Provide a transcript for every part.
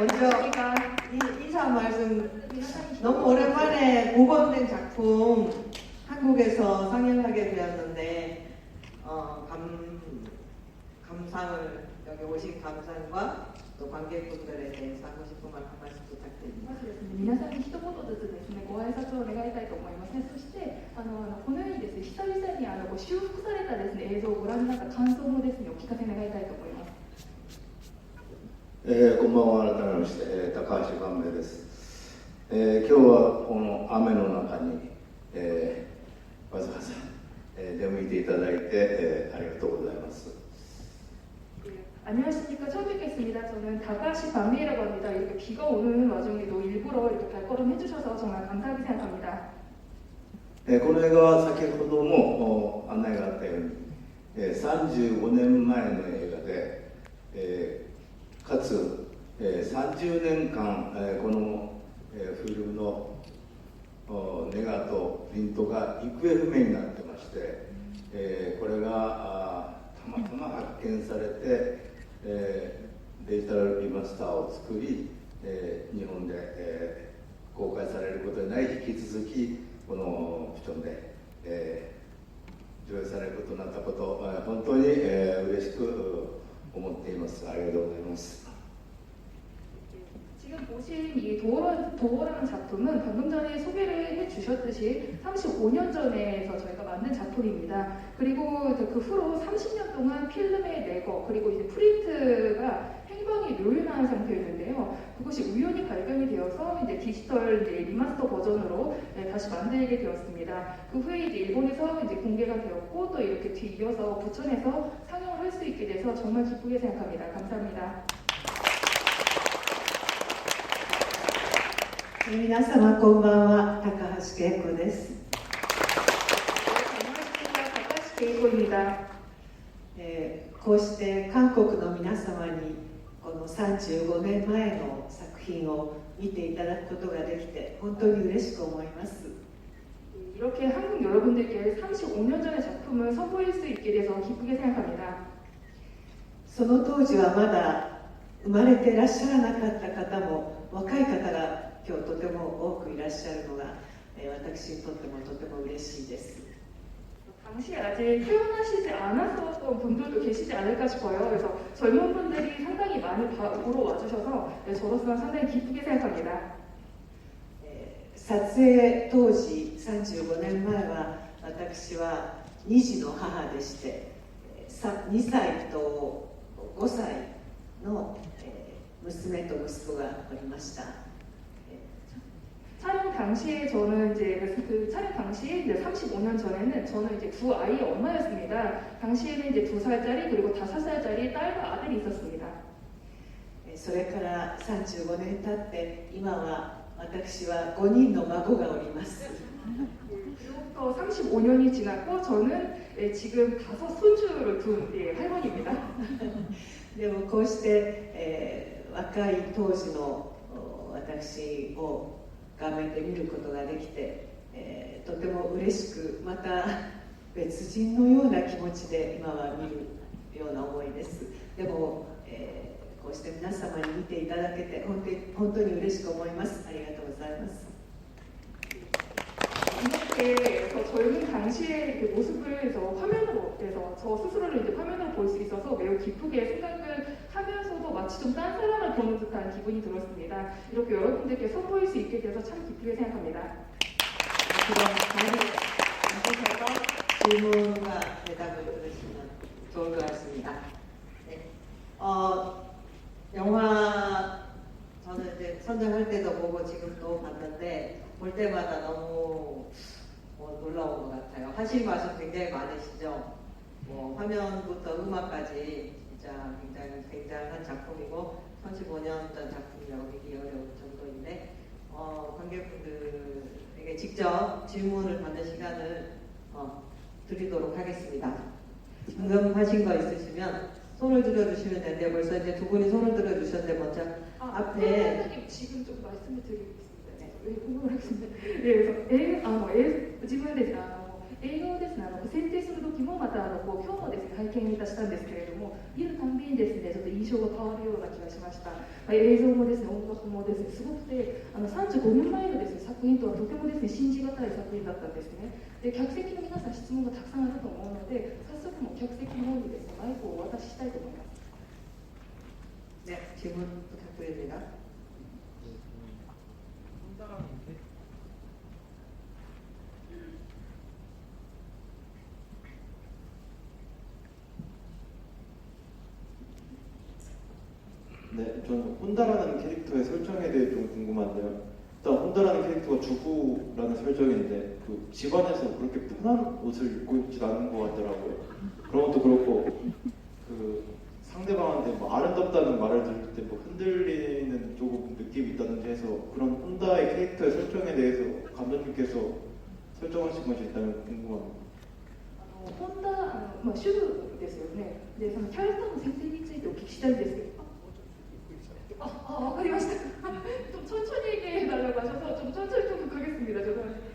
먼저 인사 말씀. 너무 오랜만에 복원된 작품 한국에서 상영하게 되었는데 감상을 여기 오신 감상과 또 관객분들에 대해서 하고 싶은 말 한 말씀 부탁드립니다. 皆さんに一言ずつですね、ご挨拶を願いたいと思いますね。そしてこのようにですね、久々にご修復されたですね、映像をご覧になった感想もですね、お聞かせ願いたいと思います。こんばんは。改めまして、高橋寛明です。今日はこの雨の中に、わざわざ、出向いていただいて、ありがとうございます。 안녕하십니까. 처음 뵙겠습니다. 저는 다가시 박미라고 합니다. 이렇게 비가 오는 와중에도 일부러 이렇게 발걸음 해주셔서 정말 감사하게 생각합니다. この映画は先ほども案内があったように、35年前の映画で、かつ、30年間、この、フィルムのネガとプリントが行方不明になってまして、これがたまたま発見されて、デジタルリマスターを作り、日本で、公開されることになり、引き続きこのプチョンで、上映されることになったこと、本当に、嬉しく思っています。ありがとうございます。 지금 보신 이 도어라는 작품은 방금 전에 소개를 해주셨듯이 35년 전에서 저희가 만든 작품입니다. 그리고 그 후로 30년 동안 필름의 내거 그리고 이제 프린트가 행방이 묘연한 상태였는데요. 그것이 우연히 발견이 되어서 이제 디지털 리마스터 버전으로 다시 만들게 되었습니다. 그 후에 이제 일본에서 이제 공개가 되었고 또 이렇게 뒤이어서 부천에서 상영을 할 수 있게 돼서 정말 기쁘게 생각합니다. 감사합니다. 皆様こんばんは、高橋恵子です。 こうして韓国の皆様にこの35年前の作品を見ていただくことができて本当に嬉しく思います。 이렇게 한국 여러분들께 35년 전의 작품을 선보일 수 있게 돼서 기쁘게 생각합니다. その当時はまだ生まれていらっしゃらなかった方も若い方が今日とても多くいらっしゃるのが私にとってもとても嬉しいです。 당시 아직 태어나시지 않았었던 분들도 계시지 않을까 싶어요. 그래서 젊은 분들이 상당히 많이 보러 와주셔서 저로서는 상당히 기쁘게 생각합니다. 撮影当時35年前は私は2児の母でして2歳と5歳の娘と息子がおりました。 촬영 당시에 저는 이제 그 촬영 당시에 이제 35년 전에는 저는 이제 두 아이의 엄마였습니다. 당시에는 이제 2살짜리 그리고 5살짜리 딸과 아들이 있었습니다. それから35年経って今は私は5人の孫がおります。 그로부터 35년이 지났고 저는 지금 5 손주를 둔 할머니입니다. でもこうして、若い当時の私を画面で見ることができて、とても嬉しくまた別人のような気持ちで今は見るような思いです。でも、こうして皆様に見ていただけて本当に嬉しく思います。ありがとうございます。 이렇게 저 젊은 당시의 그 모습을 저 스스로를 이제 화면으로 볼 수 있어서 매우 기쁘게 생각을 하면서도 마치 좀 딴 사람을 보는 듯한 기분이 들었습니다. 이렇게 여러분들께 선보일 수 있게 돼서 참 기쁘게 생각합니다. 그럼 다음에 질문과 대답을 들으시면 좋을 것 같습니다. 네. 영화 저는 이제 선정할 때도 보고 지금 또 봤는데 볼 때마다 너무 놀라운 것 같아요. 하실 말씀 굉장히 많으시죠. 화면부터 음악까지 진짜 굉장히 굉장한 작품이고 35년 전 작품이라고 믿기 어려울 정도인데 관객분들에게 직접 질문을 받는 시간을 드리도록 하겠습니다. 방금 하신 거 있으시면 손을 들어주시면 되는데 벌써 이제 두 분이 손을 들어주셨는데 먼저 앞에 지금 좀 말씀을 드리겠습니다. 네, 궁금하겠습니다. 네, 그래서 自分で映画をですね設定する時もまたこう今日もですね拝見いたしたんですけれども、見るたんびにですねちょっと印象が変わるような気がしました。映像もですね音楽もですねすごくて、35年前のですね作品とはとてもですね信じがたい作品だったんですね。で客席の皆さん質問がたくさんあると思うので、早速もう客席の方にですねマイクをお渡ししたいと思います。 네, 질문 부탁드립니다. 네, 저는 혼다라는 캐릭터의 설정에 대해 좀 궁금한데요. 일단 혼다라는 캐릭터가 주부라는 설정인데 그 집안에서 그렇게 편한 옷을 입고 있지 않은 것 같더라고요. 그런 것도 그렇고 그 상대방한테 뭐 아름답다는 말을 들을 때 뭐 흔들리는 조금 느낌이 있다든지 해서 그런 혼다의 캐릭터의 설정에 대해서 감독님께서 설정하신 것이 있다면 궁금합니다. ホンダ主婦ですよね。でそのキャラクターの設定についてお聞きしたいんですけど。わかりました。좀 천천히 얘기해달라고 하셔서 좀 천천히 좀 가겠습니다. 죄송합니다.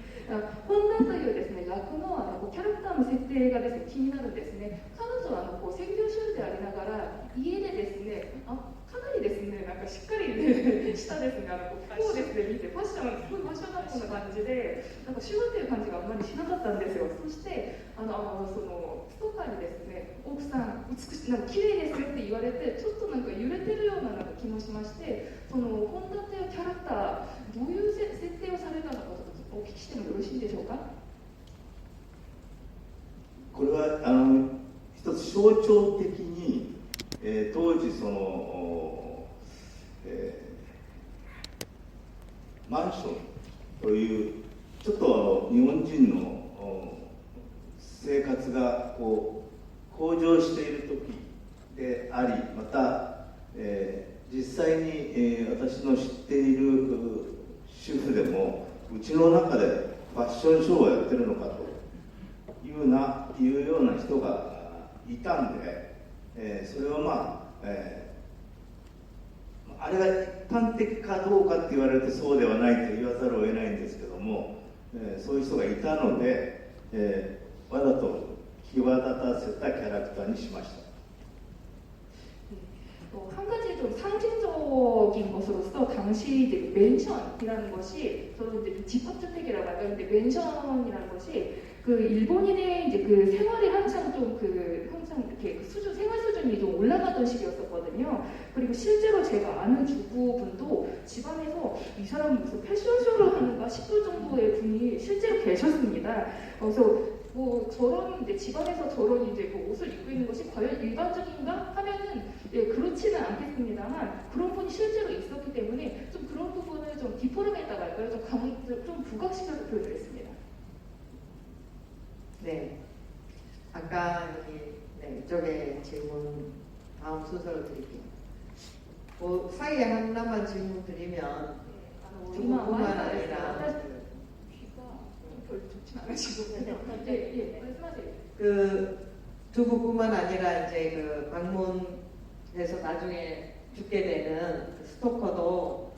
ホンダというですね役のキャラクターの設定がですね気になるんですね。彼女は専業主婦でありながら家でですねかなりですねなんかしっかり、ね、したですね服をですね見てファッションすごいファッショナルな感じでなんか主婦っていう感じがあんまりしなかったんですよ。そしてそのストーカーにですね奥さん美しいなんか綺麗ですよって言われてちょっとなんか揺れてるようななんか気もしまして、その本田っていうキャラクターどういう設定をされたのかちょっとお聞きしてもよろしいでしょうか。これは一つ象徴的に、当時その、マンションというちょっと日本人の生活がこう向上している時であり、また、実際に、私の知っている主婦でもうちの中でファッションショーをやってるのかというような人がいたんで、それはあれが一般的かどうかって言われるとそうではないと言わざるを得ないんですけども、そういう人がいたので、わざと際立たせたキャラクターにしました。 한 가지 좀 상징적인 것으로서 당시 이제 맨션이라는 것이 저도 이제 집합주택이라고 할까요? 근데 맨션이라는 것이 그 일본인의 이제 그 생활이 한창 좀 항상 이렇게 생활 수준이 좀 올라가던 시기였었거든요. 그리고 실제로 제가 아는 주부분도 집안에서 이 사람은 무슨 패션쇼를 하는가 싶을 정도의 분이 실제로 계셨습니다. 그래서 뭐 저런 이제 집안에서 저런 이제 뭐 옷을 입고 있는 것이 과연 일반적인가 하면은 그렇지는 않겠습니다만 그런 분이 실제로 있었기 때문에 좀 그런 부분을 좀 디포럼했다고 할까요? 좀 부각시켜서 표현을 했습니다. 네, 아까 여기 이쪽에 질문 다음 순서로 드릴게요. 뭐 사이에 하나만 질문 드리면 중국뿐만 아니라 별로 좋진 않으시고 말씀하세요. 그 두부뿐만 아니라 이제 그 방문해서 나중에 죽게 되는 그 스토커도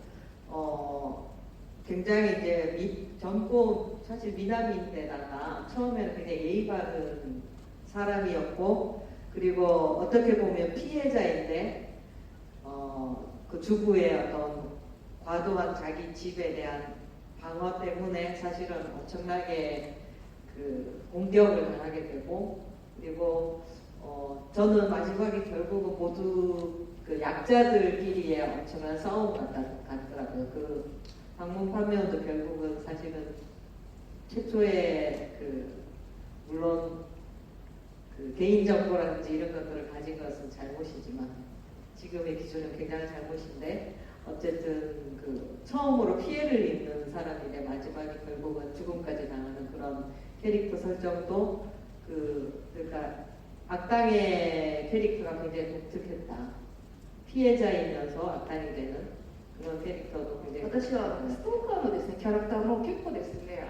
굉장히 이제 젊고 사실 미남인데다가 처음에는 굉장히 예의 바른 사람이었고, 그리고 어떻게 보면 피해자인데 그 주부의 어떤 과도한 자기 집에 대한 방어 때문에 사실은 엄청나게 그 공격을 당하게 되고, 그리고 저는 마지막에 결국은 모두 그 약자들끼리의 엄청난 싸움 같더라고요. 그 방문 파면도 결국은 사실은 최초의 그 물론 그 개인 정보라든지 이런 것들을 가진 것은 잘못이지만 지금의 기준은 굉장히 잘못인데, 어쨌든 그 처음으로 피해를 입는 사람인데 마지막에 결국은 죽음까지 당하는 그런 캐릭터 설정도 그러니까 악당의 캐릭터가 굉장히 독특했다. 피해자이면서 악당이 되는 그런 캐릭터도 굉장히 私はストーカーのですねキャラクターも結構ですね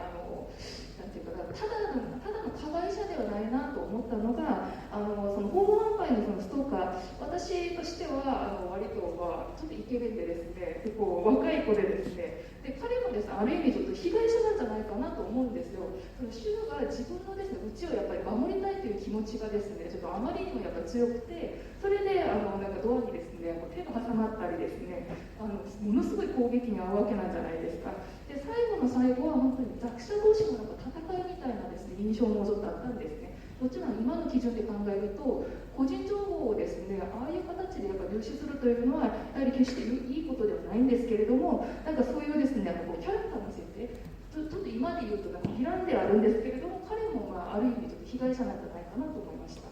なんていうかただの加害者ではないなと思ったのがその訪問販売のそのストーカー、私としては割とちょっとイケメンでですね結構若い子でですねで彼もですねある意味ちょっと被害者なんじゃないかなと思思うんですよ。そのシュウが自分のですね、うちをやっぱり守りたいという気持ちがですね、ちょっとあまりにもやっぱ強くて、それでなんかドアにですね、手が挟まったりですね、ものすごい攻撃に遭うわけなんじゃないですか。で、最後の最後は本当に弱者同士のなんか戦いみたいなですね、印象もちょっとあったんですね。もちろん今の基準で考えると、個人情報をですね、ああいう形でやっぱ入手するというのは、やはり決していいことではないんですけれども、なんかそういうですね、こうキャラクターの設定、ちょっと今で言うとなんかヴィランであるんですけれども、彼もまあある意味ちょっと被害者なんじゃないかなと思いました。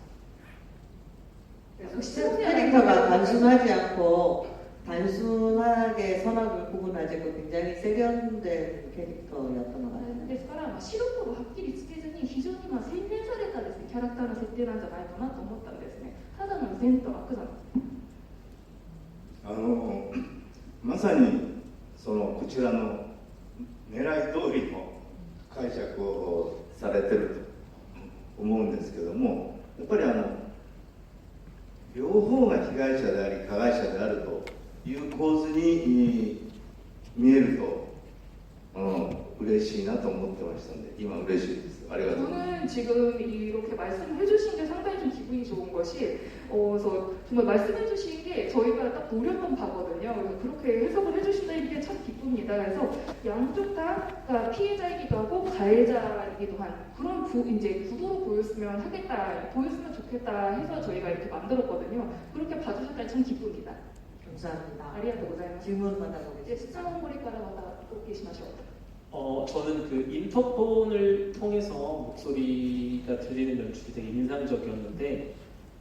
캐릭터가 단순하지 않고 단순하게 선악을 구분하지 않고 굉장히 세련된 캐릭터였던 것 같아요. ですから、白黒はっきりつけずに非常に洗練されたですね、キャラクターの設定なんじゃないかなと思ったんですね。ただの善と悪なんです。まさにこちらの狙い通りの解釈をされてると思うんですけども、やっぱり両方が被害者であり加害者であるという構図に見えると、嬉しいなと思ってましたので、今嬉しいです。ありがとうございます。 저는 지금 이렇게 말씀해 주신 게 상당히 좀 기분이 좋은 것이, 그래서 정말 말씀해 주신 게 저희가 딱 노렸던 바거든요. 그래서 그렇게 해석을 해 주신다는 게 참 기쁩니다. 그래서 양쪽 다 피해자이기도 하고 가해자이기도 한 그런 이제 구도로 보였으면 하겠다, 보였으면 좋겠다 해서 저희가 이렇게 만들었거든요. 그렇게 봐주셨다니 참 기쁩니다. 감사합니다. 아리가또 고자이마스. 질문 받아보겠습니다. 이제 수상원 고리가라 마다 또 계시마시오. 저는 그 인터폰을 통해서 목소리가 들리는 연출이 되게 인상적이었는데,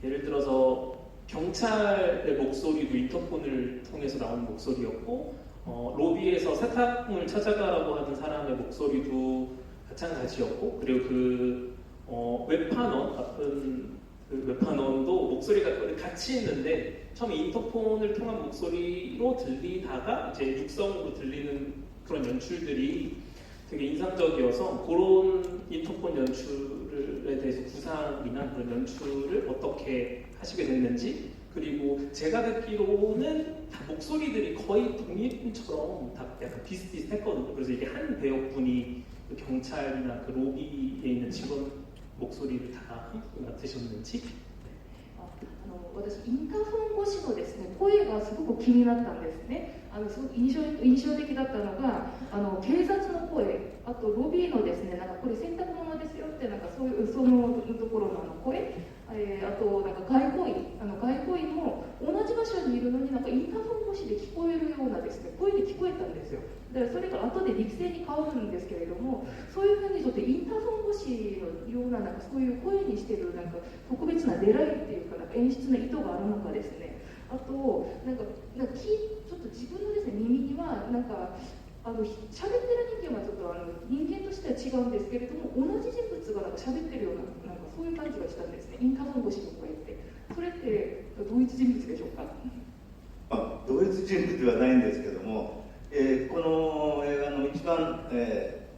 예를 들어서 경찰의 목소리도 인터폰을 통해서 나오는 목소리였고, 로비에서 세탁물 찾아가라고 하는 사람의 목소리도 마찬가지였고, 그리고 웹판원, 바쁜 웹판원도 목소리가 같이 있는데 처음에 인터폰을 통한 목소리로 들리다가 이제 육성으로 들리는 그런 연출들이 되게 인상적이어서, 그런 인터폰 연출에 대해서 구상이나 그런 연출을 어떻게 하시게 됐는지, 그리고 제가 듣기로는 다 목소리들이 거의 동일처럼 다 약간 비슷비슷했거든요. 그래서 이게 한 배역분이 그 경찰이나 그 로비에 있는 직원 목소리를 다 함께 맡으셨는지. 私、インターホン越しのですね、声がすごく気になったんですね。すごく印象的だったのが、警察の声、あとロビーのですね、なんかこれ洗濯物ですよって、なんかそのところの声、あとなんか外交員も同じ場所にいるのになんかインターホン越しで聞こえるようなですね、声で聞こえたんですよ。でそれが後で陸声に変わるんですけれども、そういうふうにちょっとインターホン越しのような、なんかそういう声にしてるなんか特別な狙いっていうか、なんか演出の意図があるのかですね。あとなんかちょっと自分のですね、耳にはなんか喋ってる人間はちょっと人間としては違うんですけれども、同じ人物がなんか喋ってるような、なんかそういう感じがしたんですね。インターホン越しの声って、それって同一人物でしょうか？同一人物ではないんですけども、この映画の一番、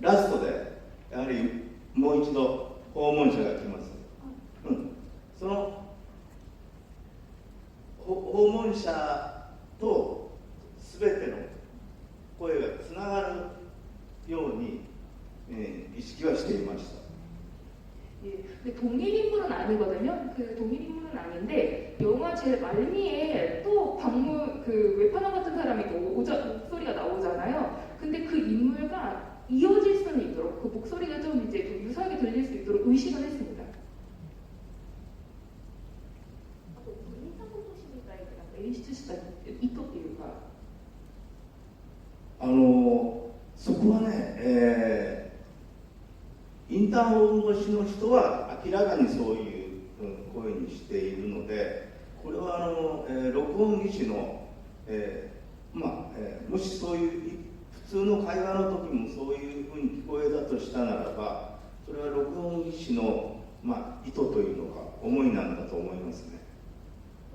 ラストでやはりもう一度訪問者が来ます。その訪問者と全ての声がつながるように、意識はしていました。 동일 인물은 아니거든요. 그 동일 인물은 아닌데 영화 제일 말미에 또 그 웹판원 같은 사람이 또 목소리가 나오잖아요. 근데 그 인물과 이어질 수는 있도록, 그 목소리가 좀 이제 좀 유사하게 들릴 수 있도록 의식을 했습니다.演出した意図っていうか、そこはね、インターホン越しの人は明らかにそういう声にしているので、これは録音技師の、もしそういう普通の会話の時もそういうふうに聞こえたとしたならば、それは録音技師の、意図というのか思いなんだと思いますね。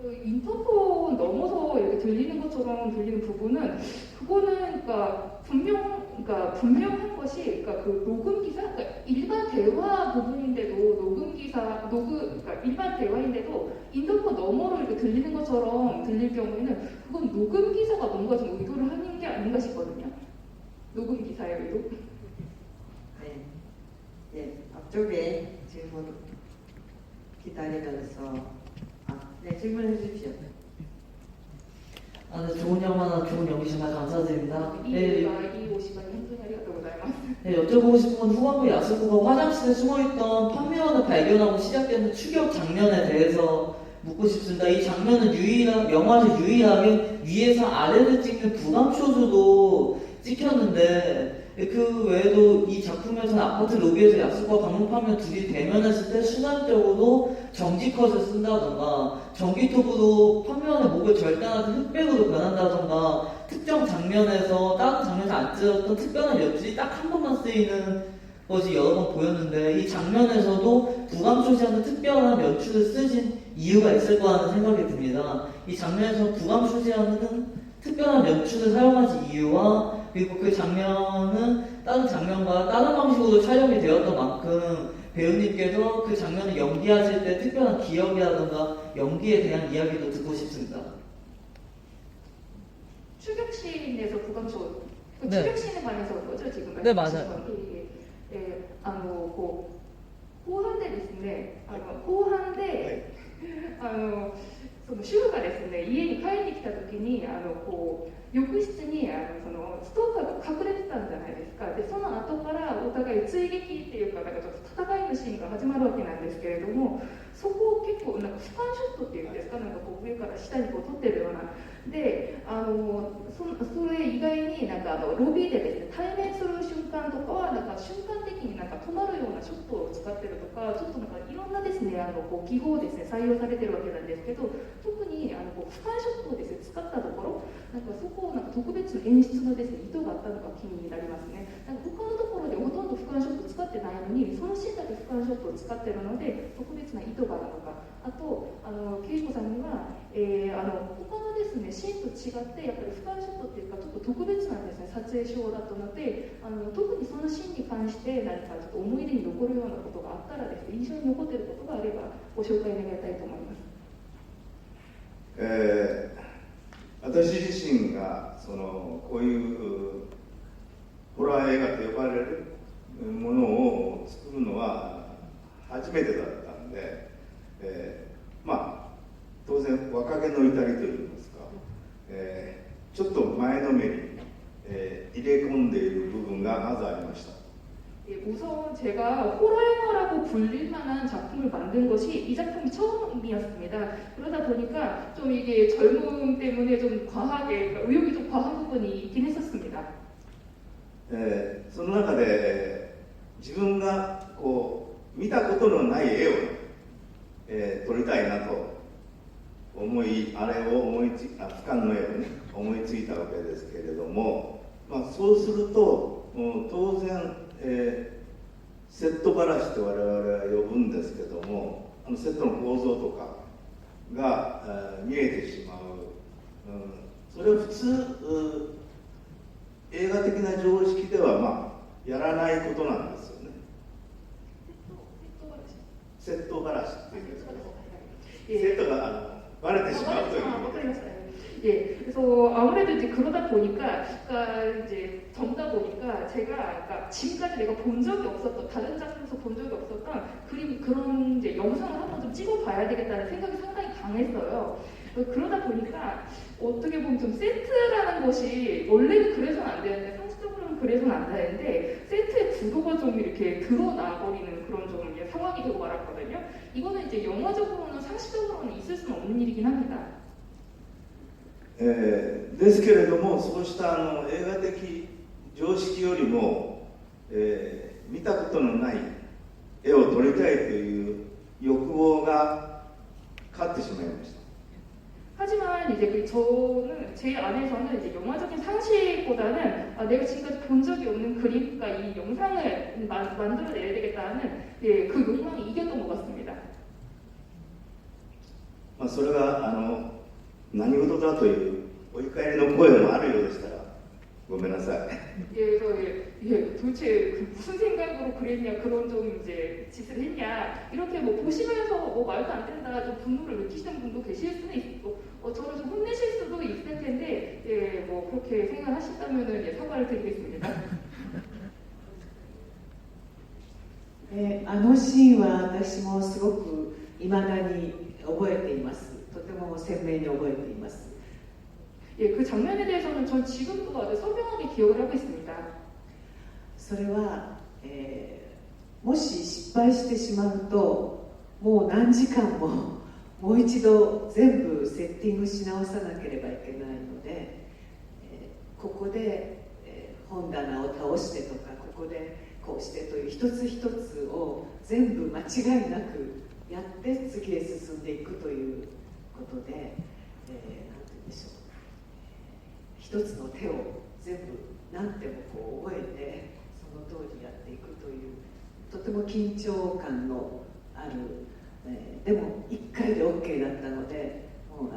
인터폰 넘어서 이렇게 들리는 것처럼 들리는 부분은, 그거는 그러니까 분명한 것이, 그러니까 그 녹음 기사, 그러니까 일반 대화 부분인데도 그러니까 일반 대화인데도 인터폰 너머로 이렇게 들리는 것처럼 들릴 경우에는 그건 녹음 기사가 뭔가 좀 의도를 하는 게 아닌가 싶거든요. 녹음 기사의 의도. 네. 예, 앞쪽에 질문 기다리면서 네, 질문해 주십시오. 네, 좋은 영화나 좋은 연기 정말 감사드립니다. いい映画、いいお芝居、本当にありがとうございます。 네, 여쭤보고 싶은 건 후반부 야스쿠가 화장실에 숨어있던 판매원을 발견하고 시작되는 추격 장면에 대해서 묻고 싶습니다. 이 장면은 영화에서 유일하게 위에서 아래를 찍는 부감쇼즈도 찍혔는데 그 외에도 이 작품에서는 아파트 로비에서 야스쿠와 방문파면 둘이 대면했을 때 순간적으로 정지컷을 쓴다던가 전기톱으로 판매원의 목을 절단하듯 흑백으로 변한다던가 특정 장면에서 다른 장면에서 안 찍었던 특별한 연출이 딱 한 번만 쓰이는 것이 여러 번 보였는데 이 장면에서도 부감쇼지하는 특별한 연출을 쓰신 이유가 있을 거라는 생각이 듭니다. 이 장면에서 부감쇼지하는 특별한 연출을 사용하신 이유와 그리고 그 장면은 다른 장면과 다른 방식으로 촬영이 되었던 만큼 배우님께서 그 장면을 연기하실 때 특별한 기억이라든가 연기에 대한 이야기도 듣고 싶습니다. 추격신에서 부감쇼, 그 네. 추격신에 관해서 거죠 지금 네, 말씀하신 맞아요. 건? 예, 後半でですね、後半でその主婦がですね、家に帰ってきた時に浴室にそのストーカーが隠れてたんじゃないですか。でその後からお互い追撃っていうか、なんかちょっと戦いのシーンが始まるわけなんですけれども、そこを結構なんか俯瞰ショットっていうんですか、なんかこう上から下にこう撮ってるような。でそれ以外になんかロビーでですね、対面する瞬間とかはなんか瞬間的になんか止まるようなショットを使ってるとか、ちょっとなんかいろんなですねこう技法をですね採用されてるわけなんですけど、特にこう俯瞰ショットをですね使ったところ、なんかそこをなんか特別な演出のですね意図があったのが気になりますね。なんか他のところでほとんど俯瞰ショット使ってないのに、そのシーンだけ俯瞰ショットを使ってるので特別な意図があるのか。あと恵子さんには、他のですねシーンと違ってやっぱり俯瞰ショットっていうかちょっと特別なですね撮影手法だったので、特にそのシーンに関して何かちょっと思い出に残るようなことがあったらですね、印象に残っていることがあればご紹介願いたいと思います。私自身がこういうホラー映画と呼ばれるものを作るのは初めてだったんで、まあ当然若気の至りといいますか、ちょっと前のめりに、入れ込んでいる部分がまずありました。 우선 제가 호러 영화라고 불릴 만한 작품을 만든 것이 이 작품이 처음이었습니다. 그러다 보니까 좀 이게 젊음 때문에 좀 과하게, 그러니까 의욕이 좀 과한 부분이 있긴 했었습니다. その中で自分がこう見たことのない絵を、撮りたいなと思い、あれを俯瞰の絵をね思いついたわけですけれども、そうすると当然セット話と我々は呼ぶんですけども、セットの構造とかが見えてしまう、それは普通映画的な常識ではやらないことなんですよね。セット話っていうんですかね。セットがバレてしまうという。 예, 그래서 아무래도 이제 그러다 보니까, 그러니까 이제 적다 보니까 제가 그러니까 지금까지 내가 본 적이 없었던, 다른 작품에서 본 적이 없었던 그런 이제 영상을 한번 좀 찍어봐야 되겠다는 생각이 상당히 강했어요. 그러다 보니까 어떻게 보면 좀 세트라는 것이 원래는 그래서는 안 되는데, 상식적으로는 그래서는 안 되는데 세트의 구도가 좀 이렇게 드러나버리는 그런 좀 상황이 되고 말았거든요. 이거는 이제 영화적으로는 상식적으로는 있을 수는 없는 일이긴 합니다. ですけれども、そうした映画的常識よりも、見たことのない絵を撮りたいという欲望が勝ってしまいました。 하지만 이제 저는 제 안에서는 이제 영화적인 상식보다는 내가 지금까지 본 적이 없는 그림, 그러니까 이 영상을 만들어내야 되겠다는 그 욕망이 이겼던 것 같습니다. それが何事だというお怒りの声もあるようでしたらごめんなさい。 그래서 도대체 무슨 생각으로 그랬냐, 그런 좀 이제 짓을 했냐, 이렇게 뭐 보시면서 뭐 말도 안 된다, 좀 분노를 느끼시는 분도 계실 수는 있고, 저를 좀 혼내실 수도 있을 텐데, 뭐 그렇게 생각하신다면은 사과를 드리겠습니다. あのシーンは私もすごく未だに覚えています。とても鮮明に覚えています。 예, 그 장면에 대해서는 전 지금도 아주 선명하게 기억을 하고 있습니다. それは、もし失敗してしまうともう何時間ももう一度全部セッティングし直さなければいけないので、ここで、本棚を倒してとかここでこうしてという一つ一つを全部間違いなくやって次へ進んでいくということで、なんて言うんでしょう、一つの手を全部何手もこう覚えてその通りやっていくというとても緊張感のある、でも1回で OK だったので、もう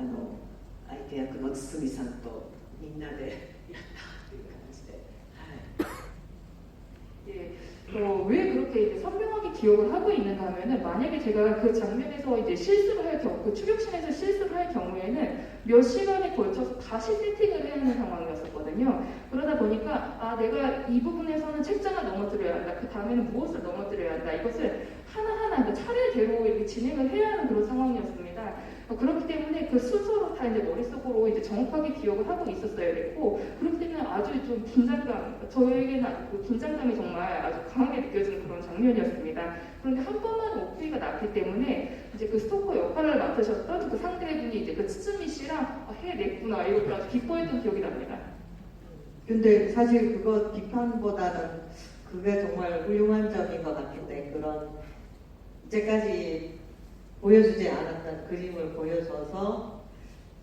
相手役の堤さんとみんなでやったっていう感じで、はい。 예, 왜 그렇게 이제 선명하게 기억을 하고 있는가 하면은 만약에 제가 그 장면에서 이제 실수를 할 경우, 그 추격신에서 실수를 할 경우에는 몇 시간에 걸쳐서 다시 세팅을 해야 하는 상황이었었거든요. 그러다 보니까 아 내가 이 부분에서는 책장을 넘어뜨려야 한다. 그 다음에는 무엇을 넘어뜨려야 한다. 이것을 하나하나 차례대로 이렇게 진행을 해야 하는 그런 상황이었습니다. 그렇기 때문에 그 순서로 다 이제 머릿속으로 이제 정확하게 기억을 하고 있었어야 됐고, 그렇기 때문에 아주 좀 긴장감, 저에게는 그 긴장감이 정말 아주 강하게 느껴지는 그런 장면이었습니다. 그런데 한 번만 오프가 났기 때문에 이제 그 스토커 역할을 맡으셨던 그 상대분이 이제 그 츠츠미 씨랑 해냈구나 이걸 아주 기뻐했던 기억이 납니다. 근데 사실 그거 비판보다는 그게 정말 훌륭한 점인 것 같은데, 그런 이제까지 보여주지 않았던 그림을 보여줘서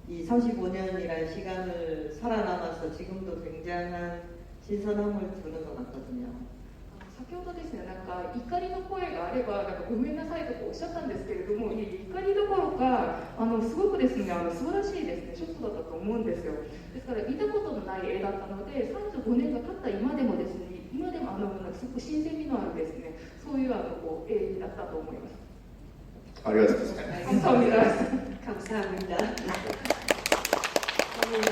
이 35년이라는 시간을 살아남아서 지금도 굉장한 신선함을 주는 것 같거든요. 先ほどですね、なんか怒りの声があればなんかごめんなさいとかおっしゃったんですけれども、い怒りどころかすごくですね、素晴らしいですねショットだったと思うんですよ。ですから見たことのない絵だったので、35年が経った今でもですね、今でもすごく新鮮味のあるですね、そういうこう絵だったと思います。ありがとうございます。 감사합니다. 감사합니다.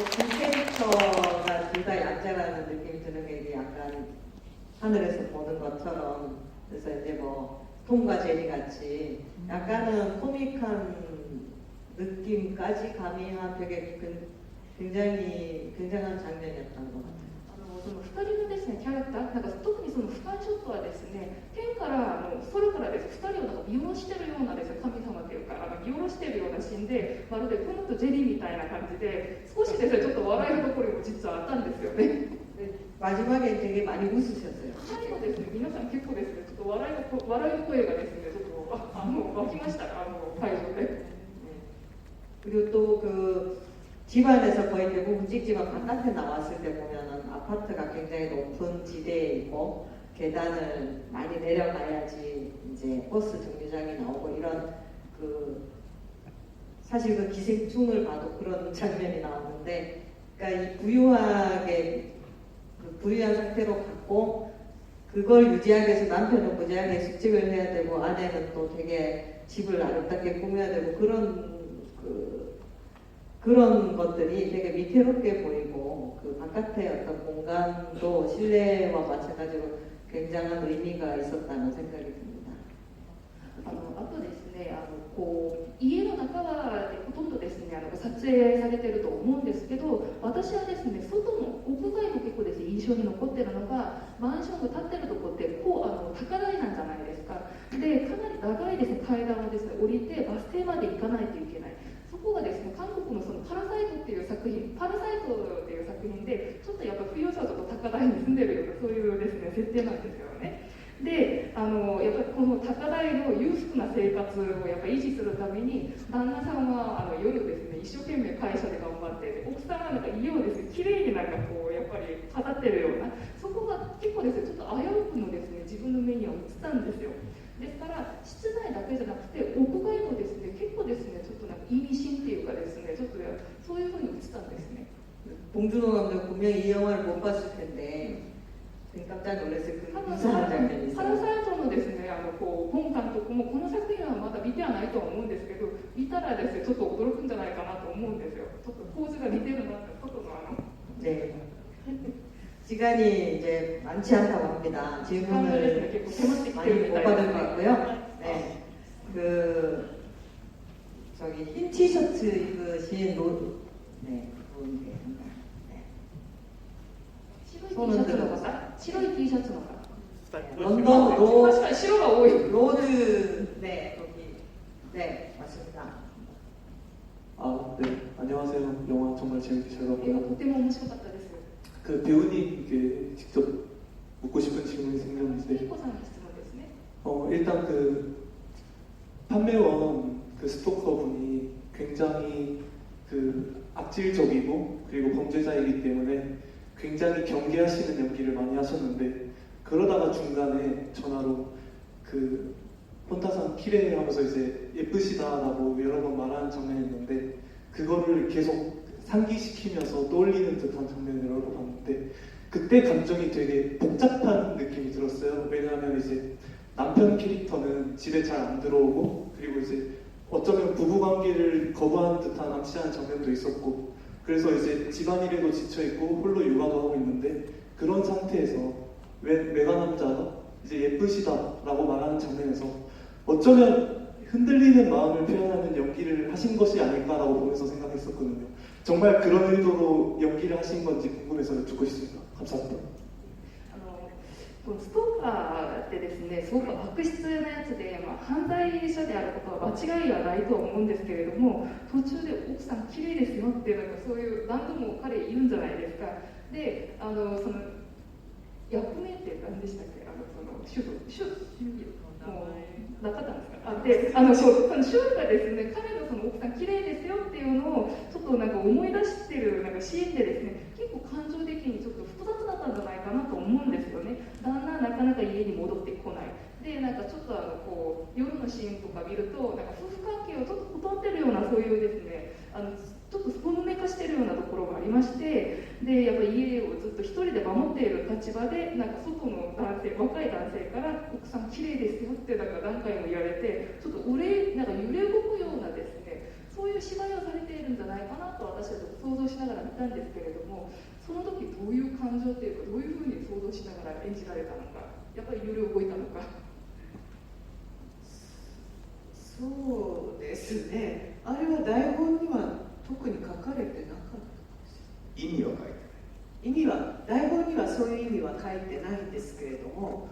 두 캐릭터가 둘 다 약자라는 느낌이 드는 게 이게 약간 하늘에서 보는 것처럼, 그래서 이제 뭐 톰과 제리 같이 약간은 코믹한 느낌까지 가미한 되게 굉장히 굉장한 장면이었던 것 같아요. その2人のですねキャラクター、なんか特にその俯瞰ショットはですね、天から空からです2人をなんか見下ろしてるようなですね、神様というか見下ろしてるようなシーンで、まるでトムとジェリーみたいな感じで少しですねちょっと笑えるところも実はあったんですよね。 마지막에 되게 많이 웃으셨어요. 最後ですね、皆さん結構ですね、ちょっと笑いの声がですね、ちょっと湧きました会場で。 그리고 또 그 집안에서 거의 대부분 찍지만 바깥에 나왔을 때 보면은 아파트가 굉장히 높은 지대에 있고 계단을 많이 내려가야지 이제 버스 정류장이 나오고 이런 그 사실 그 기생충을 봐도 그런 장면이 나오는데, 그러니까 이 부유하게 부유한 상태로 갔고 그걸 유지하기 위해서 남편은 무지하게 숙직을 해야 되고 아내는 또 되게 집을 아름답게 꾸며야 되고 그런 것들이 되게 위태롭게 보이고, 그 바깥의 어떤 공간도 실내와 마찬가지로 굉장한 의미가 있었다는 생각이 듭니다. あとですね、家の中はほとんどですね撮影されてると思うんですけど、私はですね外の屋外も結構ですね印象に残ってるのが、マンションが建ってるとこって高台なんじゃないですか。でかなり長いですね階段をですね降りてバス停まで行かないといけない。そこがですね韓国のそのパラサイトっていう作品でちょっとやっぱ富裕層はちょっと高台に住んでるようなそういうですね設定なんですよね。でやっぱりこの高台の裕福な生活をやっぱ維持するために旦那さんは夜ですね一生懸命会社で頑張って、奥さんはなんか家をですね綺麗になんかこうやっぱり飾ってるような、そこが結構ですねちょっと危うくもですね自分の目には映ったんですよ。ですから室内だけじゃなくて屋外もですね結構ですねちょっとなんか意味深っていうかですねちょっとそういうふうに映ったんですね。 봉준호 감독 분명히 이 영화를 못 봤을 텐데 깜짝 놀랐을 그 이상한 장면이 있어요. パラサイトのですねこう本監督もこの作品はまだ見てはないとは思うんですけど、見たらですねちょっと驚くんじゃないかなと思うんですよ。ちょっと構図が似てるなって外の네. 시간이 이제 많지 않다고 합니다. 질문을 이렇게 테마틱 많이 못 때문에 받은 것 같고요. 네. 저기 흰 티셔츠 입으신 네, 분이 계십니다. 네. 白い T シャツの方白い T シャツの方 런던 確かに白が多い 로드, 네, 거기, 네, 맞습니다. 아, 네. 안녕하세요. 영화 정말 재밌게 잘 映画 봤고요. とても面白かったです 그 배우님께 직접 묻고 싶은 질문이 ス 생겼는데, リコさんの質問ですね 일단 그 판매원 그 스토커 분이 굉장히 그 악질적이고 그리고 범죄자이기 때문에 굉장히 경계하시는 연기를 많이 하셨는데, 그러다가 중간에 전화로 그 혼다상 키레 하면서 이제 예쁘시다라고 여러 번 말하는 장면이 있는데, 그거를 계속 상기시키면서 떠올리는 듯한 장면을 여러 번 봤는데, 그때 감정이 되게 복잡한 느낌이 들었어요. 왜냐하면 이제 남편 캐릭터는 집에 잘 안 들어오고, 그리고 이제 어쩌면 부부관계를 거부하는 듯한 암시하는 장면도 있었고, 그래서 이제 집안일에도 지쳐있고 홀로 육아도 하고 있는데, 그런 상태에서 외가 남자가 이제 예쁘시다라고 말하는 장면에서 어쩌면 흔들리는 마음을 표현하는 연기를 하신 것이 아닐까라고 보면서 생각했었거든요. 정말 그런 의도로 연기를 하신 건지 궁금해서 여쭙고 싶습니다. 감사합니다. このストーカーってですね、すごく悪質なやつで、犯罪者であることは間違いはないとは思うんですけれども、途中で奥さん綺麗ですよってなんかそういう何度も彼言うんじゃないですか。で、その役名って何でしたっけ、もうなかったんですか。で、その主婦がですね、彼のその奥さん綺麗ですよっていうのをちょっとなんか思い出してるなんかシーンでですね、結構感情的にちょっと複雑だったんじゃないかなと思うんですよね。旦那なかなか家に戻ってこない。で、なんかちょっとこう夜のシーンとか見ると、なんか夫婦関係をちょっと断ってるようなそういうですね、ちょっとほのめかしてるようなところがありまして、でやっぱり家をずっと一人で守っている立場で、なんか外の男性、若い男性から奥さん綺麗ですよってなんか何回も言われて、ちょっとなんか揺れ動くようなですね、そういう芝居をされているんじゃないかなと私は想像しながら見たんですけれども、その時どういう感情っていうか、どういうふうに想像しながら演じられたのか、やっぱり揺れ動いたのか。そうですね、あれは台本には特に書かれてなかったですよ。意味は書いてない。意味は台本にはそういう意味は書いてないんですけれども、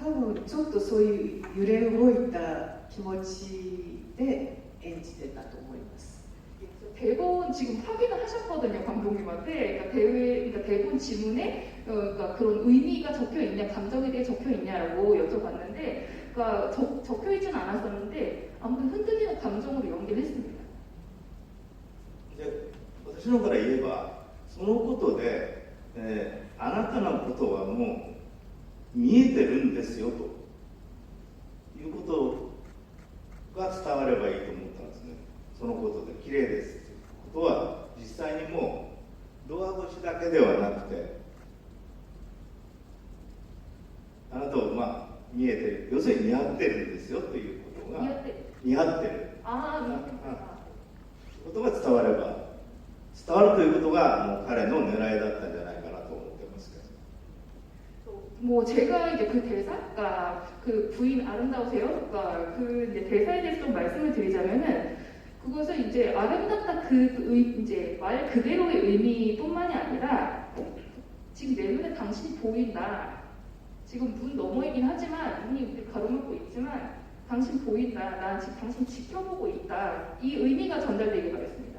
多分ちょっとそういう揺れ動いた気持ちで演じてたと思います。 대본 지금 확인을 하셨거든요, 감독님한테. 그러니까 대본 지문에 그러니까 그런 의미가 적혀 있냐, 감정에 대해 적혀 있냐라고 여쭤봤는데, 그러니까 적혀 있지는 않았었는데 아무튼 흔들리는 감정으로 연기를 했습니다. で、私のから言えば、そのことで、あなたのことはもう見えてるんですよということが伝わればいいと思ったんですね。そのことで綺麗ですということは実際にもうドア越しだけではなくて、あなたを見えてる、要するに似合ってるんですよということが似合ってることが伝われば、伝わるということがもう彼の狙いだったんじゃないかなと思ってますけど。 뭐 제가 이제 그 대사가 그 부인 아름다우세요? 그 이제 대사에 대해서 좀 말씀을 드리자면은, 그것은 이제 아름답다 이제 말 그대로의 의미뿐만이 아니라, 지금 내 눈에 당신이 보인다. 지금 문 너머이긴 하지만 문이 가로막고 있지만 당신 보인다. 나 지금 당신 지켜보고 있다. 이 의미가 전달되길 바랬습니다.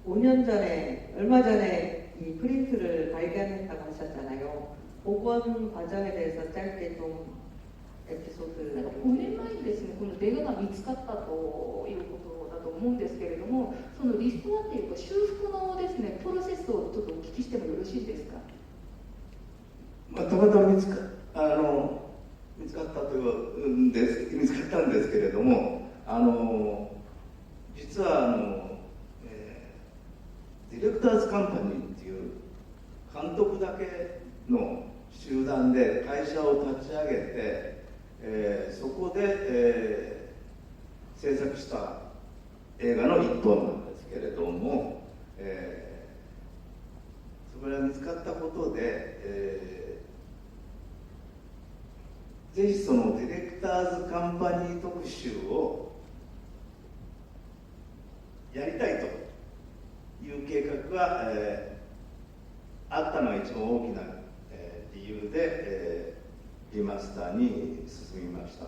5년 전에, 얼마 전에 이 프린트를 발견했다고 하셨잖아요. 복원 과정에 대해서 짧게 좀 에피소드. 5年前にですね、このレガが見つかったということだと思うんですけれども、そのリストアっていうか修復のですね、プロセスをちょっとお聞きしてもよろしいですか。たまたま見つかったという見つかったんですけれども、実はディレクターズカンパニーっていう監督だけの集団で会社を立ち上げて、そこで、制作した映画の一本なんですけれも、それが見つかったことで、ぜひそのディレクターズカンパニー特集をやりたいという計画が、あったのが一番大きな、理由で、リマスターに進みました。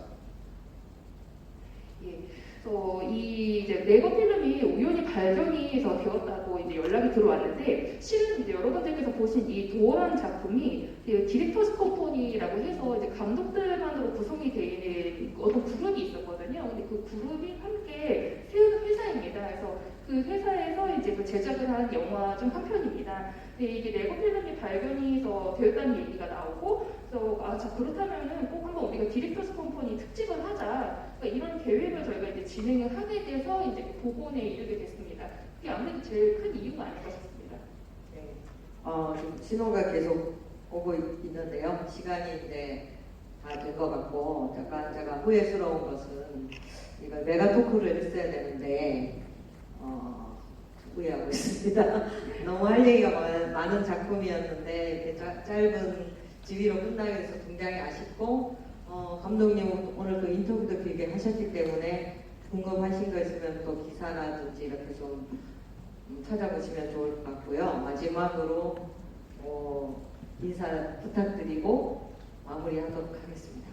이 이제 레고 필름이 우연히 발견이 되었다고 이제 연락이 들어왔는데, 실은 이제 여러분들께서 보신 이 도어라는 작품이 디렉터스 컴퍼니라고 해서 이제 감독들만으로 구성이 되어 있는 어떤 그룹이 있었거든요. 근데 그 그룹이 함께 세운 회사입니다. 그래서 그 회사에서 이제 그 제작을 한 영화 중 한 편입니다. 근데 이게 레고 필름이 발견이 되었다는 얘기가 나오고, 그래서 자, 그렇다면은 꼭 한번 우리가 디렉터스 컴퍼니 특집을 하자. 그러니까 이런 계획을 저희가 이제 진행을 하게 돼서 이제 복원에 이르게 됐습니다. 그게 아무래도 제일 큰 이유가 아닐까 싶습니다. 네. 지금 신호가 계속 오고 있는데요. 시간이 이제 다 된 것 같고, 잠깐 제가 후회스러운 것은 이걸 메가 토크를 했어야 되는데 후회하고 있습니다. 너무 할 얘기가 많은 작품이었는데 이렇게 짧은 지휘로 끝나게 돼서 굉장히 아쉽고, 감독님 오늘 그 인터뷰도 길게 하셨기 때문에 궁금하신 거 있으면 또 기사라든지 이렇게 좀 찾아보시면 좋을 것 같고요. 마지막으로 인사 부탁드리고 마무리하도록 하겠습니다.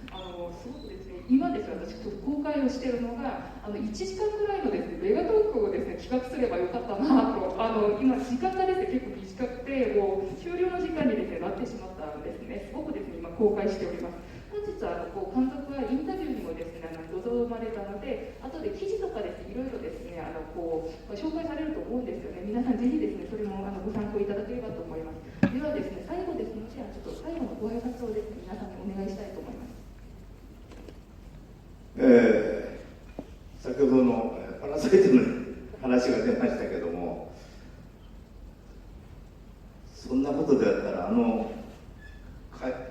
すごくですね、今ですね、私公開をしているのが1時間くらいのですね、メガトークをですね、企画すればよかったなと、今時間がですね、結構短くて、もう終了の時間にですね、なってしまったんですね。すごくですね、今公開しております。本日監督はインタビューにもですね、臨まれたので、後で記事とかですね、いろいろですね、紹介されると思うんですよね。皆さんぜひですね、それもご参考いただければと思います。ではですね、最後ですので、ちょっと最後のご挨拶をですね、皆さんにお願いしたいと思います。先ほどのパラサイトの話が出ましたけども、そんなことであったら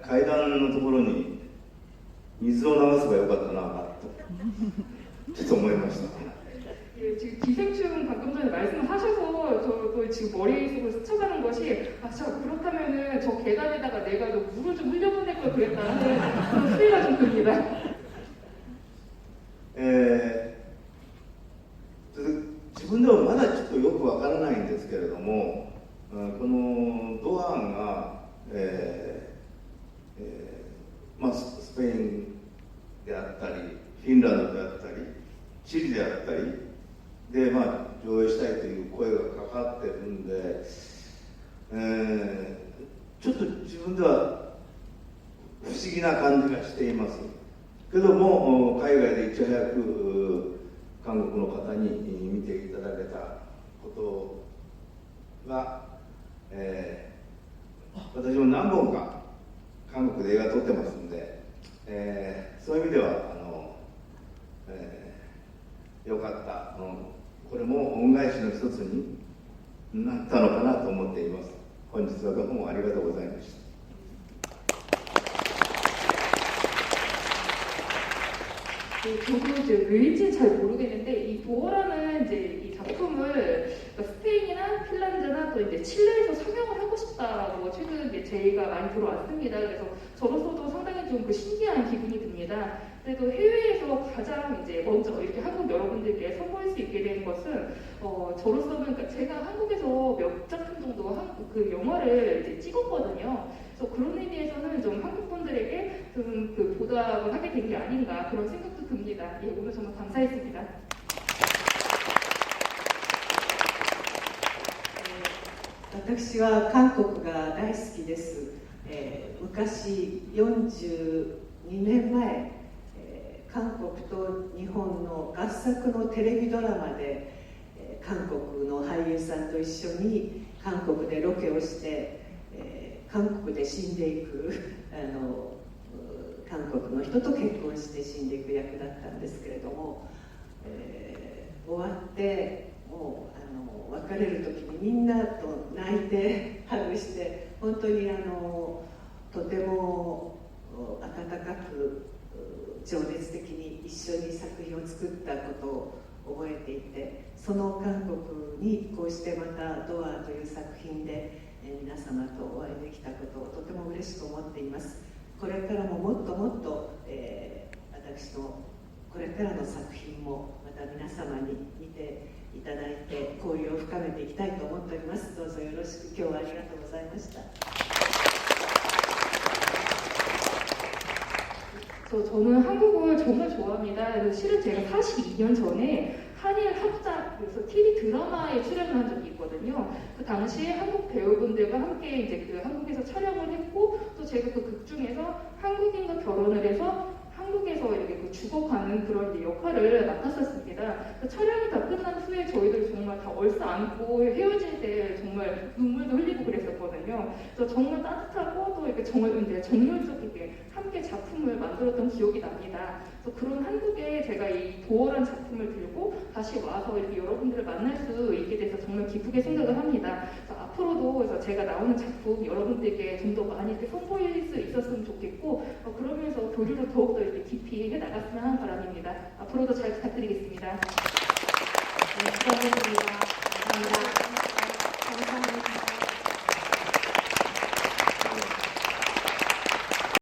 階段のところに水を流せばよかったなとちょっと思いました。 예, 지금 기생충 방금 전에 말씀을 하셔서 저도 지금 머릿속으로 스쳐가는 것이, 자, 그렇다면은 저 계단에다가 내가 물을 좀 흘려보낼 걸 그랬다는 그런 후회가 좀 듭니다. 自分ではまだちょっとよくわからないんですけれども、このドアンが、スペインであったりフィンランドであったりチリであったりで、上映したいという声がかかってるんで、ちょっと自分では不思議な感じがしていますけども、海外でいち早く韓国の方に見ていただけたことが、私も何本か韓国で映画撮ってますんで、そういう意味ではよかった、これも恩返しの一つになったのかなと思っています。本日はどうもありがとうございました。 저도 이제 왜인지는 잘 모르겠는데, 이 도어라는 이제 이 작품을 스페인이나 핀란드나 또 이제 칠레에서 상영을 하고 싶다고 최근 이제 제의가 많이 들어왔습니다. 그래서 저로서도 상당히 좀 그 신기한 기분이 듭니다. 그래도 해외에서 가장 이제 먼저 이렇게 한국 여러분들께 선보일 수 있게 된 것은 저로서는, 그러니까 제가 한국에서 몇 작품 정도 그 영화를 이제 찍었거든요. 그래서 그런 의미에서는 좀 한국 분들에게 좀 그 보답을 하게 된 게 아닌가 그런 생각도 듭니다. 예, 오늘 정말 감사했습니다. 私は韓国が大好きです。昔42年前、韓国と日本の合作のテレビドラマで、韓国の俳優さんと一緒に韓国でロケをして、韓国で死んでいく韓国の人と結婚して死んでいく役だったんですけれども、終わってもう別れる時にみんなと泣いてハグして、本当にとても温かく情熱的に一緒に作品を作ったことを覚えていて、その韓国にこうしてまた「ドア」という作品で皆様とお会いできたことをとても嬉しく思っています。これからももっともっと、私のこれからの作品もまた皆様に見ていただいて交流を深めていきたいと思っております。どうぞよろしく。今日はありがとうございました。 저는 한국을 정말 좋아합니다. 그래서 실은 제가 42년 전에 한일 합작에서 TV 드라마에 출연을 한 적이 있거든요. 그 당시에 한국 배우분들과 함께 이제 그 한국에서 촬영을 했고, 또 제가 그 극 중에서 한국인과 결혼을 해서 한국에서 이렇게 그 죽어가는 그런 이제 역할을 맡았었습니다. 그 촬영이 다 끝난 후에 저희들 정말 다 얼싸안고 헤어질 때 정말 눈물도 흘리고 그랬었거든요. 그래서 정말 따뜻하고 또 이렇게 정말 이제 정열적이게 함께 작품을 만들었던 기억이 납니다. 그래서 그런 한국에 제가 이 도어란 작품을 들고 다시 와서 이렇게 여러분들을 만날 수 있게 돼서 정말 기쁘게 생각을 합니다. 그래서 앞으로도 그래서 제가 나오는 작품 여러분들께 좀 더 많이 이렇게 선보일 수 있었으면 좋겠고, 그러면서 교류를 더욱더 이렇게 깊이 해 나갔으면 하는 바람입니다. 앞으로도 잘 부탁드리겠습니다. 네, 수고하셨습니다.